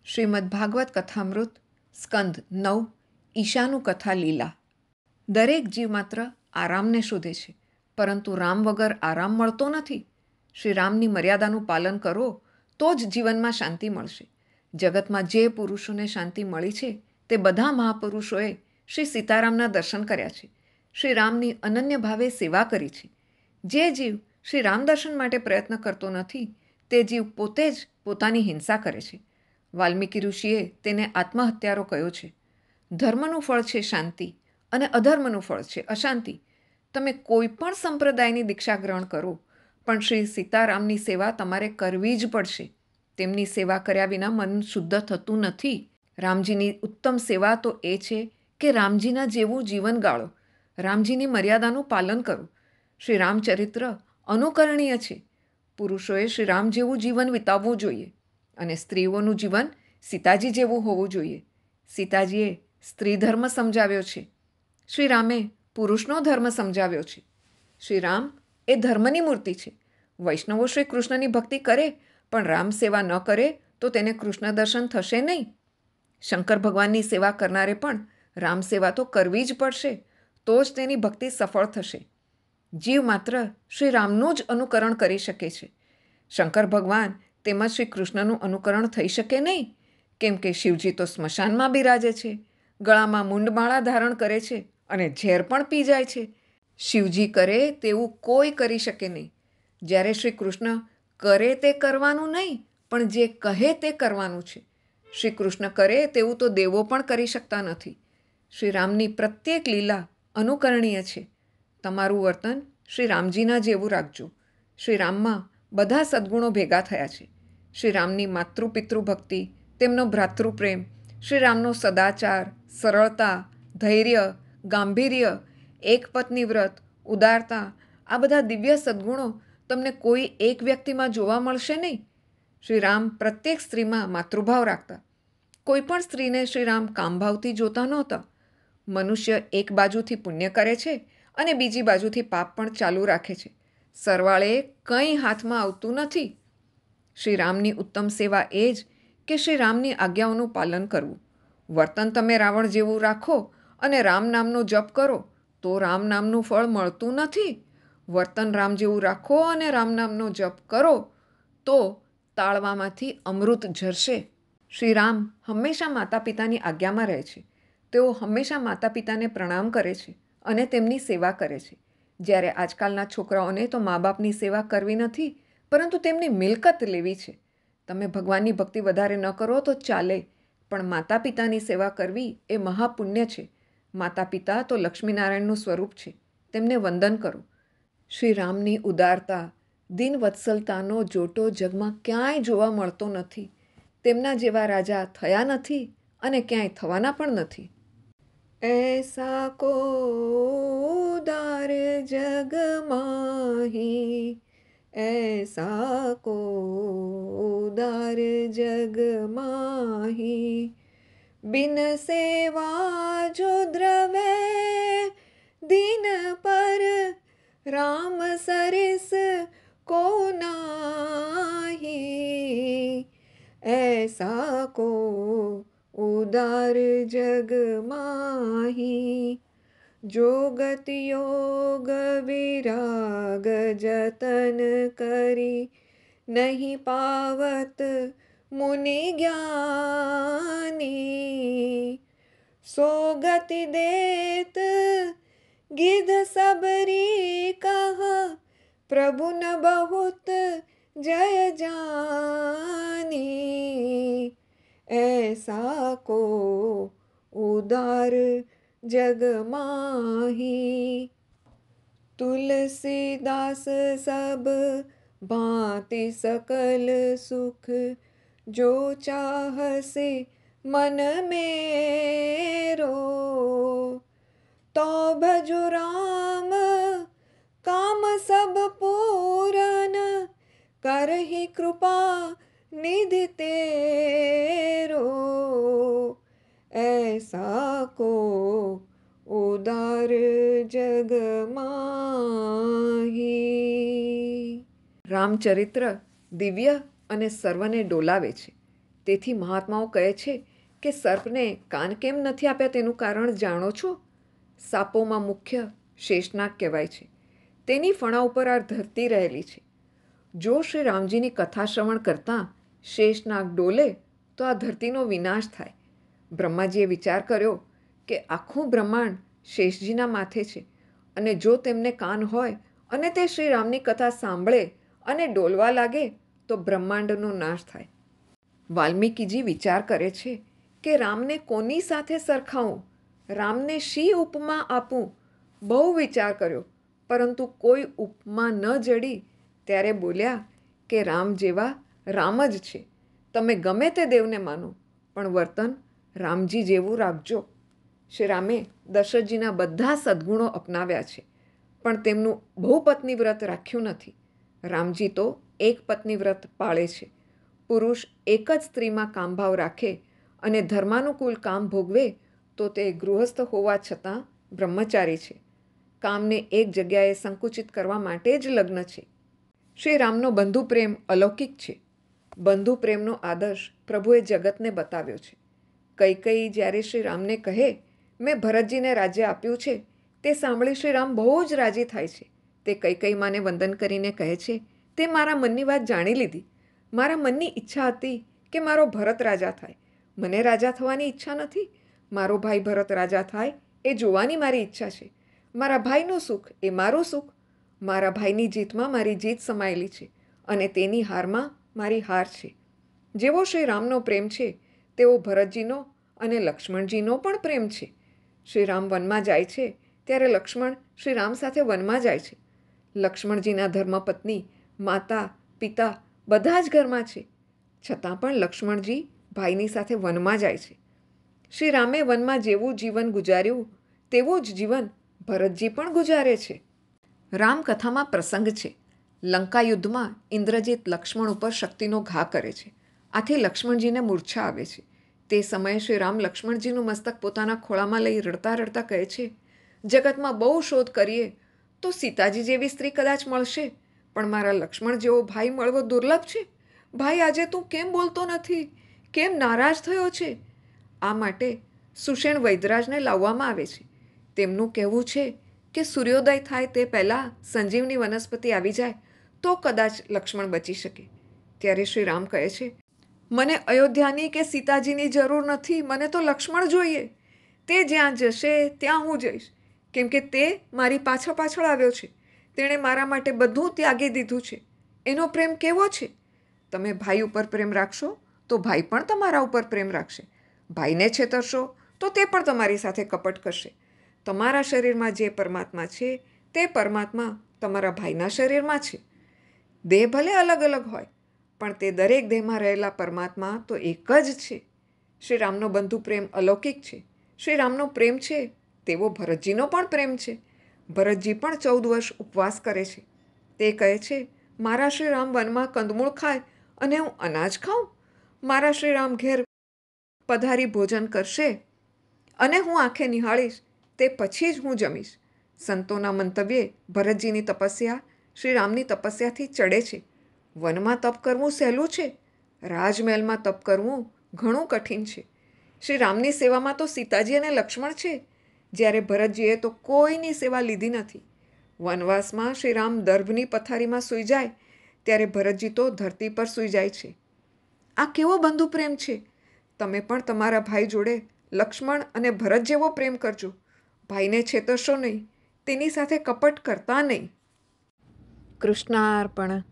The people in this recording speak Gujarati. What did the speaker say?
શ્રીમદ્ ભાગવત કથામૃત સ્કંદ 9 ઈશાનું કથા લીલા. દરેક જીવ માત્ર આરામને શોધે છે, પરંતુ રામ વગર આરામ મળતો નથી. શ્રી રામની મર્યાદાનું પાલન કરો તો જ જીવનમાં શાંતિ મળશે. જગતમાં જે પુરુષોને શાંતિ મળી છે તે બધા મહાપુરુષોએ શ્રી સીતારામના દર્શન કર્યા છે, શ્રી રામની અનન્ય ભાવે સેવા કરી છે. જે જીવ શ્રી રામ દર્શન માટે પ્રયત્ન કરતો નથી તે જીવ પોતે જ પોતાની હિંસા કરે છે. વાલ્મીકી ઋષિએ તેને આત્મહત્યારો કહ્યો છે. ધર્મનું ફળ છે શાંતિ અને અધર્મનું ફળ છે અશાંતિ. તમે કોઈ પણ સંપ્રદાયની દીક્ષા ગ્રહણ કરો, પણ શ્રી સીતારામની સેવા તમારે કરવી જ પડશે. તેમની સેવા કર્યા વિના મન શુદ્ધ થતું નથી. રામજીની ઉત્તમ સેવા તો એ છે કે રામજીના જેવું જીવન ગાળો, રામજીની મર્યાદાનું પાલન કરો. શ્રી રામચરિત્ર અનુકરણીય છે. પુરુષોએ શ્રી રામ જેવું જીવન વિતાવવું જોઈએ અને સ્ત્રીઓનું જીવન સીતાજી જેવું હોવું જોઈએ. સીતાજીએ સ્ત્રી ધર્મ સમજાવ્યો છે, શ્રી રામે પુરુષનો ધર્મ સમજાવ્યો છે. શ્રી રામ એ ધર્મની મૂર્તિ છે. વૈષ્ણવો શ્રી કૃષ્ણની ભક્તિ કરે પણ રામ સેવા ન કરે તો તેને કૃષ્ણ દર્શન થશે નહીં. શંકર ભગવાનની સેવા કરનારે પણ રામ સેવા તો કરવી જ પડશે, તો જ તેની ભક્તિ સફળ થશે. જીવ માત્ર શ્રી રામનું જ અનુકરણ કરી શકે છે. શંકર ભગવાન તેમજ શ્રી કૃષ્ણનું અનુકરણ થઈ શકે નહીં, કેમ કે શિવજી તો સ્મશાનમાં બિરાજે છે, ગળામાં મુંડમાળા ધારણ કરે છે અને ઝેર પણ પી જાય છે. શિવજી કરે તેવું કોઈ કરી શકે નહીં. જ્યારે શ્રી કૃષ્ણ કરે તે કરવાનું નહીં, પણ જે કહે તે કરવાનું છે. શ્રી કૃષ્ણ કરે તેવું તો દેવો પણ કરી શકતા નથી. શ્રી રામની પ્રત્યેક લીલા અનુકરણીય છે. તમારું વર્તન શ્રી રામજીના જેવું રાખજો. શ્રી રામમાં બધા સદ્ગુણો ભેગા થયા છે. શ્રી રામની માતૃપિતૃ ભક્તિ, તેમનો ભ્રાતૃપ્રેમ, શ્રી રામનો સદાચાર, સરળતા, ધૈર્ય, ગાંભીર્ય, એકપત્ની વ્રત, ઉદારતા, આ બધા દિવ્ય સદ્ગુણો તમને કોઈ એક વ્યક્તિમાં જોવા મળશે નહીં. શ્રી રામ પ્રત્યેક સ્ત્રીમાં માતૃભાવ રાખતા. કોઈ પણ સ્ત્રીને શ્રી રામ કામભાવથી જોતા નહોતા. મનુષ્ય એક બાજુથી પુણ્ય કરે છે અને બીજી બાજુથી પાપ પણ ચાલુ રાખે છે. સરવાળે કંઈ હાથમાં આવતું નથી. શ્રી રામની ઉત્તમ સેવા એ જ કે શ્રી રામની આજ્ઞાઓનું પાલન કરવું. વર્તન તમે રાવણ જેવું રાખો અને રામ નામનો જપ કરો તો રામ નામનું ફળ મળતું નથી. વર્તન રામ જેવું રાખો અને રામ નામનો જપ કરો તો તાળવામાંથી અમૃત ઝરશે. શ્રી રામ હંમેશા માતા પિતાની આજ્ઞામાં રહે છે. તેઓ હંમેશા માતા પિતાને પ્રણામ કરે છે અને તેમની સેવા કરે છે. જ્યારે આજકાલના છોકરાઓને તો મા બાપની સેવા કરવી નથી, પરંતુ તેમની મિલકત લેવી છે. તમે ભગવાનની ભક્તિ વધારે ન કરો તો ચાલે, પણ માતા પિતાની સેવા કરવી એ મહાપુણ્ય છે. માતા પિતા તો લક્ષ્મીનારાયણનું સ્વરૂપ છે, તેમને વંદન કરો. શ્રી રામની ઉદારતા, દીનવત્સલતાનો જોટો જગમાં ક્યાંય જોવા મળતો નથી. તેમના જેવા રાજા થયા નથી અને ક્યાંય થવાના પણ નથી. ऐसा को उदार जग माही, ऐसा को उदार जग माही, बिन सेवा जो द्रवे दिन पर, राम सरिस को नाही, ऐसा को उदार जग माही, जोगत योग विराग जतन करी, नहीं पावत मुनि ज्ञानी, सोगति देत गिध सबरी कहा, प्रभु न बहुत जय जानी, ऐसा को उदार जग माही. तुलसीदास सब भांति सकल सुख, जो चाहसे मन मेरो, तो भजु राम काम सब पूरन, करहि कृपा निधि तेरो, ऐसा को उदार जग माही. રામચરિત્ર દિવ્ય અને સર્વને ડોલાવે છે. તેથી મહાત્માઓ કહે છે કે સર્પને કાન કેમ નથી આપ્યા તેનું કારણ જાણો છો? સાપોમાં મુખ્ય શેષનાગ કહેવાય છે. તેની ફણા ઉપર આ ધરતી રહેલી છે. જો શ્રી રામજીની કથા શ્રવણ કરતાં શેષનાગ ડોલે તો આ ધરતીનો વિનાશ થાય. બ્રહ્માજીએ વિચાર કર્યો કે આખું બ્રહ્માંડ શેષજીના માથે છે અને જો તેમને કાન હોય અને તે શ્રી રામની કથા સાંભળે અને ડોલવા લાગે તો બ્રહ્માંડનો નાશ થાય. વાલ્મીકીજી વિચાર કરે છે કે રામને કોની સાથે સરખાવું, રામને શી ઉપમા આપું. બહુ વિચાર કર્યો પરંતુ કોઈ ઉપમા ન જડી ત્યારે બોલ્યા કે રામ જેવા રામ જ છે. તમે ગમે તે દેવને માનો પણ વર્તન રામજી જેવું રાખજો. શ્રી રામે દશરથજીના બધા સદ્ગુણો અપનાવ્યા છે પણ તેમનું બહુપત્ની વ્રત રાખ્યું નથી. રામજી તો એક પત્ની વ્રત પાળે છે. પુરુષ એક જ સ્ત્રીમાં કામભાવ રાખે અને ધર્માનુકૂળ કામ ભોગવે તો તે ગૃહસ્થ હોવા છતાં બ્રહ્મચારી છે. કામને એક જગ્યાએ સંકુચિત કરવા માટે જ લગ્ન છે. શ્રી રામનો બંધુ પ્રેમ અલૌકિક છે. બંધુ પ્રેમનો આદર્શ પ્રભુએ જગતને બતાવ્યો છે. કૈકેયી જ્યારે શ્રી રામને કહે મેં ભરતજીને રાજ્ય આપ્યું છે તે સાંભળી શ્રી રામ બહુ જ રાજી થાય છે. તે કૈકેયી માને વંદન કરીને કહે છે તે મારા મનની વાત જાણી લીધી. મારા મનની ઈચ્છા હતી કે મારો ભરત રાજા થાય. મને રાજા થવાની ઈચ્છા નથી. મારો ભાઈ ભરત રાજા થાય એ જોવાની મારી ઈચ્છા છે. મારા ભાઈનું સુખ એ મારું સુખ. મારા ભાઈની જીતમાં મારી જીત સમાયેલી છે અને તેની હારમાં મારી હાર છે. જેવો શ્રી રામનો પ્રેમ છે તેવો ભરતજીનો અને લક્ષ્મણજીનો પણ પ્રેમ છે. શ્રી રામ વનમાં જાય છે ત્યારે લક્ષ્મણ શ્રી રામ સાથે વનમાં જાય છે. લક્ષ્મણજીના ધર્મપત્ની, માતા, પિતા બધા જ ઘરમાં છે છતાં પણ લક્ષ્મણજી ભાઈની સાથે વનમાં જાય છે. શ્રી રામે વનમાં જેવું જીવન ગુજાર્યું તેવું જ જીવન ભરતજી પણ ગુજારે છે. રામકથામાં પ્રસંગ છે. લંકા યુદ્ધમાં ઇન્દ્રજીત લક્ષ્મણ ઉપર શક્તિનો ઘા કરે છે. આથી લક્ષ્મણજીને મૂર્છા આવે છે. તે સમયે શ્રી રામ લક્ષ્મણજીનું મસ્તક પોતાના ખોળામાં લઈ રડતા રડતા કહે છે જગતમાં બહુ શોધ કરીએ તો સીતાજી જેવી સ્ત્રી કદાચ મળશે પણ મારા લક્ષ્મણ જેવો ભાઈ મળવો દુર્લભ છે. ભાઈ આજે તું કેમ બોલતો નથી? કેમ નારાજ થયો છે? આ માટે સુષેણ વૈદરાજને લાવવામાં આવે છે. તેમનું કહેવું છે કે સૂર્યોદય થાય તે પહેલાં સંજીવની વનસ્પતિ આવી જાય તો કદાચ લક્ષ્મણ બચી શકે. ત્યારે શ્રી રામ કહે છે મને અયોધ્યાની કે સીતાજીની જરૂર નથી. મને તો લક્ષ્મણ જોઈએ. તે જ્યાં જશે ત્યાં હું જઈશ કેમ કે તે મારી પાછળ પાછળ આવ્યો છે. તેણે મારા માટે બધું ત્યાગી દીધું છે. એનો પ્રેમ કેવો છે? તમે ભાઈ ઉપર પ્રેમ રાખશો તો ભાઈ પણ તમારા ઉપર પ્રેમ રાખશે. ભાઈને છેતરશો તો તે પણ તમારી સાથે કપટ કરશે. તમારા શરીરમાં જે પરમાત્મા છે તે પરમાત્મા તમારા ભાઈના શરીરમાં છે. દેહ ભલે અલગ અલગ હોય પણ તે દરેક દેહમાં રહેલા પરમાત્મા તો એક જ છે. શ્રી રામનો બંધુ પ્રેમ અલૌકિક છે. શ્રી રામનો પ્રેમ છે તેવો ભરતજીનો પણ પ્રેમ છે. ભરતજી પણ 14 વર્ષ ઉપવાસ કરે છે. તે કહે છે મારા શ્રી રામ વનમાં કંદમૂળ ખાય અને હું અનાજ ખાઉં? મારા શ્રી રામ ઘેર પધારી ભોજન કરશે અને હું આંખે નિહાળીશ તે પછી જ હું જમીશ. સંતોના મંતવ્યે ભરતજીની તપસ્યા શ્રી રામની તપસ્યાથી ચડે છે. વનમાં તપ કરવું સહેલું છે. રાજમહેલમાં તપ કરવું ઘણું કઠિન છે. શ્રી રામની સેવામાં તો સીતાજી અને લક્ષ્મણ છે જ્યારે ભરતજીએ તો કોઈની સેવા લીધી નથી. વનવાસમાં શ્રી રામ દર્ભની પથારીમાં સૂઈ જાય ત્યારે ભરતજી તો ધરતી પર સૂઈ જાય છે. આ કેવો બંધુ પ્રેમ છે? તમે પણ તમારા ભાઈ જોડે લક્ષ્મણ અને ભરત જેવો પ્રેમ કરજો. ભાઈને છેતરશો નહીં. તેની સાથે કપટ કરતા નહીં. કૃષ્ણાર્પણ.